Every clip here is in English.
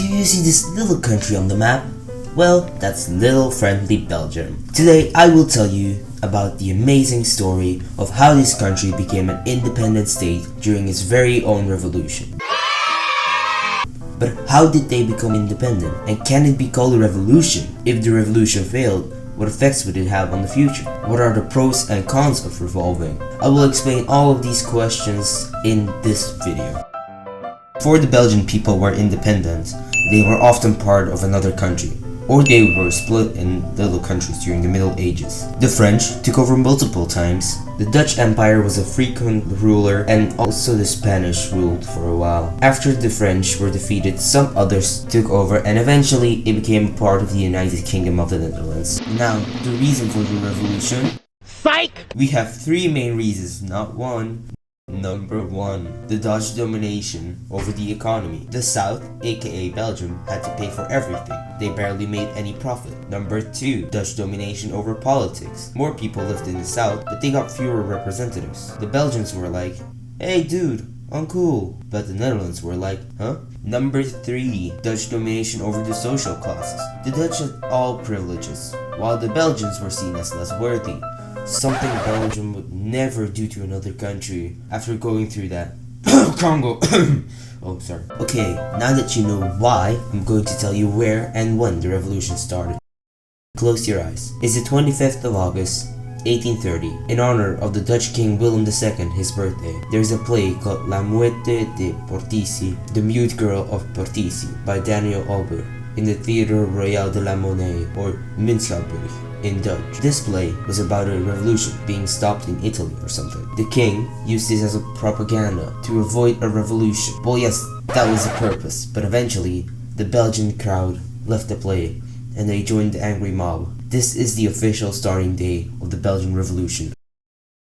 Do you see this little country on the map? Well, that's little friendly Belgium. Today I will tell you about the amazing story of how this country became an independent state during its very own revolution. But how did they become independent? And can it be called a revolution? If the revolution failed, what effects would it have on the future? What are the pros and cons of revolving? I will explain all of these questions in this video. Before the Belgian people were independent, they were often part of another country, or they were split in little countries during the Middle Ages. The French took over multiple times. The Dutch Empire was a frequent ruler, and also the Spanish ruled for a while. After the French were defeated, some others took over, and eventually it became part of the United Kingdom of the Netherlands. Now, the reason for the revolution? Psych! We have three main reasons, not one. Number 1. The Dutch domination over the economy. The South, aka Belgium, had to pay for everything. They barely made any profit. Number 2. Dutch domination over politics. More people lived in the South, but they got fewer representatives. The Belgians were like, "Hey dude, I'm cool." But the Netherlands were like, huh? Number 3. Dutch domination over the social classes. The Dutch had all privileges, while the Belgians were seen as less worthy. Something Belgium would never do to another country after going through that. Congo! Oh, sorry. Okay, now that you know why, I'm going to tell you where and when the revolution started. Close your eyes. It's the 25th of August, 1830. In honor of the Dutch King Willem II, his birthday, there's a play called La Muette de Portici, The Mute Girl of Portici, by Daniel Auber, in the Theatre Royal de la Monnaie, or Münzschouwburg in Dutch. This play was about a revolution being stopped in Italy or something. The king used this as a propaganda to avoid a revolution. Well, yes, that was the purpose, but eventually the Belgian crowd left the play and they joined the angry mob. This is the official starting day of the Belgian Revolution.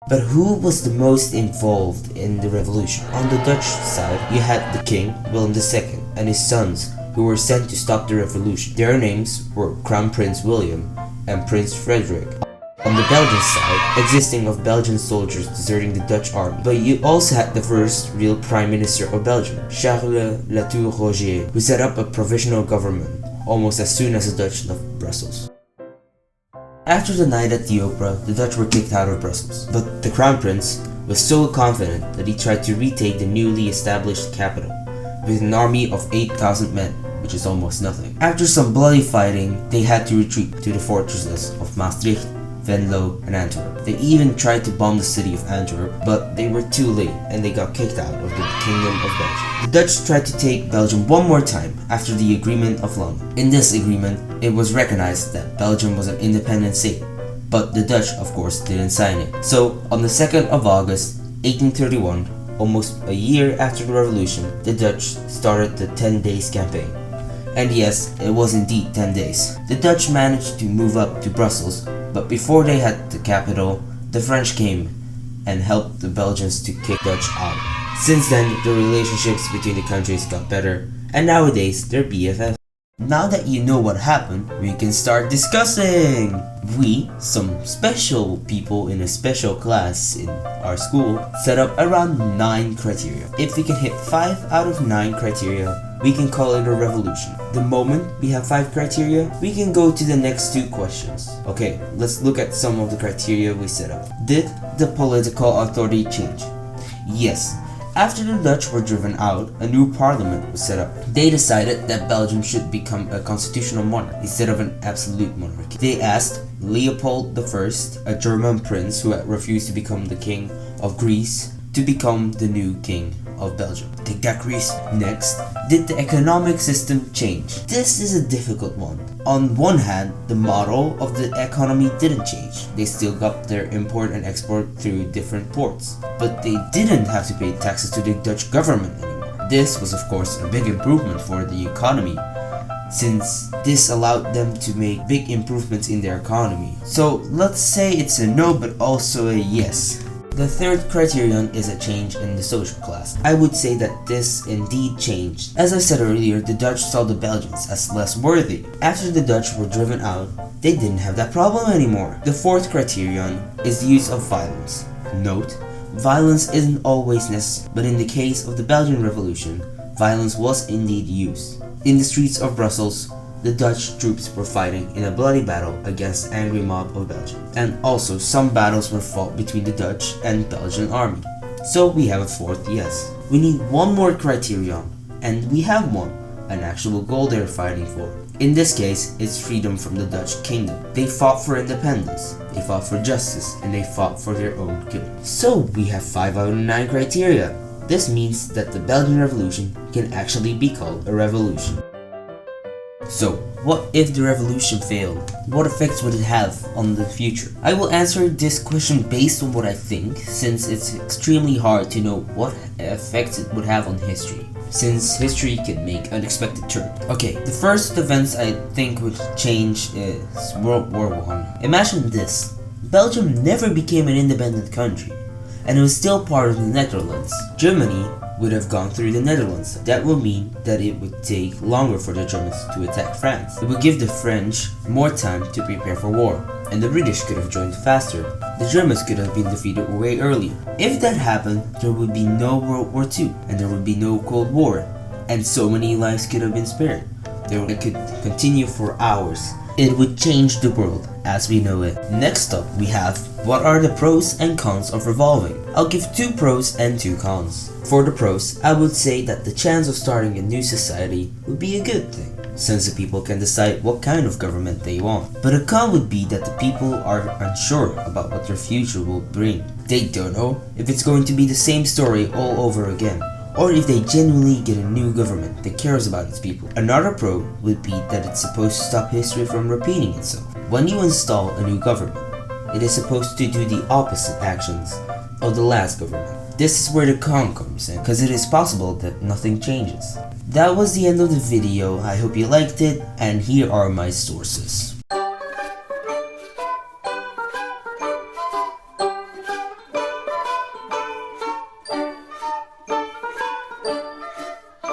But who was the most involved in the revolution? On the Dutch side, you had the king, Willem II, and his sons, who were sent to stop the revolution. Their names were Crown Prince William and Prince Frederick. On the Belgian side, existing of Belgian soldiers deserting the Dutch army. But you also had the first real Prime Minister of Belgium, Charles Latour-Roger, who set up a provisional government almost as soon as the Dutch left Brussels. After the night at the opera, the Dutch were kicked out of Brussels, but the Crown Prince was so confident that he tried to retake the newly established capital with an army of 8,000 men, which is almost nothing. After some bloody fighting, they had to retreat to the fortresses of Maastricht, Venlo, and Antwerp. They even tried to bomb the city of Antwerp, but they were too late and they got kicked out of the Kingdom of Belgium. The Dutch tried to take Belgium one more time after the Agreement of London. In this agreement, it was recognized that Belgium was an independent state, but the Dutch, of course, didn't sign it. So, on the 2nd of August, 1831, almost a year after the revolution, the Dutch started the 10 Days campaign. And yes, it was indeed 10 days. The Dutch managed to move up to Brussels, but before they had the capital, the French came and helped the Belgians to kick Dutch out. Since then, the relationships between the countries got better, and nowadays they're BFFs. Now that you know what happened, we can start discussing! We, some special people in a special class in our school, set up around 9 criteria. If we can hit 5 out of 9 criteria, we can call it a revolution. The moment we have 5 criteria, we can go to the next 2 questions. Okay, let's look at some of the criteria we set up. Did the political authority change? Yes. After the Dutch were driven out, a new parliament was set up. They decided that Belgium should become a constitutional monarch instead of an absolute monarchy. They asked Leopold I, a German prince who had refused to become the king of Greece, to become the new king of Belgium. Take that, Greece. Next, did the economic system change? This is a difficult one. On one hand, the model of the economy didn't change. They still got their import and export through different ports, but they didn't have to pay taxes to the Dutch government anymore. This was of course a big improvement for the economy, since this allowed them to make big improvements in their economy. So let's say it's a no, but also a yes. The third criterion is a change in the social class. I would say that this indeed changed. As I said earlier, the Dutch saw the Belgians as less worthy. After the Dutch were driven out, they didn't have that problem anymore. The fourth criterion is the use of violence. Note, violence isn't always necessary, but in the case of the Belgian Revolution, violence was indeed used. In the streets of Brussels, the Dutch troops were fighting in a bloody battle against the angry mob of Belgium. And also some battles were fought between the Dutch and Belgian army. So we have a fourth yes. We need one more criterion, and we have one, an actual goal they're fighting for. In this case, it's freedom from the Dutch kingdom. They fought for independence, they fought for justice, and they fought for their own good. So we have 5 out of 9 criteria. This means that the Belgian Revolution can actually be called a revolution. So, what if the revolution failed? What effects would it have on the future? I will answer this question based on what I think, since it's extremely hard to know what effects it would have on history, since history can make unexpected turns. Okay, the first events I think would change is World War I. Imagine this: Belgium never became an independent country, and it was still part of the Netherlands. Germany would have gone through the Netherlands. That would mean that it would take longer for the Germans to attack France. It would give the French more time to prepare for war, and the British could have joined faster. The Germans could have been defeated way earlier. If that happened, there would be no World War II, and there would be no Cold War, and so many lives could have been spared. It could continue for hours. It would change the world as we know it. Next up, we have what are the pros and cons of revolving. I'll give 2 pros and 2 cons. For the pros, I would say that the chance of starting a new society would be a good thing, since the people can decide what kind of government they want. But a con would be that the people are unsure about what their future will bring. They don't know if it's going to be the same story all over again, or if they genuinely get a new government that cares about its people. Another pro would be that it's supposed to stop history from repeating itself. When you install a new government, it is supposed to do the opposite actions of the last government. This is where the con comes in, because it is possible that nothing changes. That was the end of the video. I hope you liked it, and here are my sources.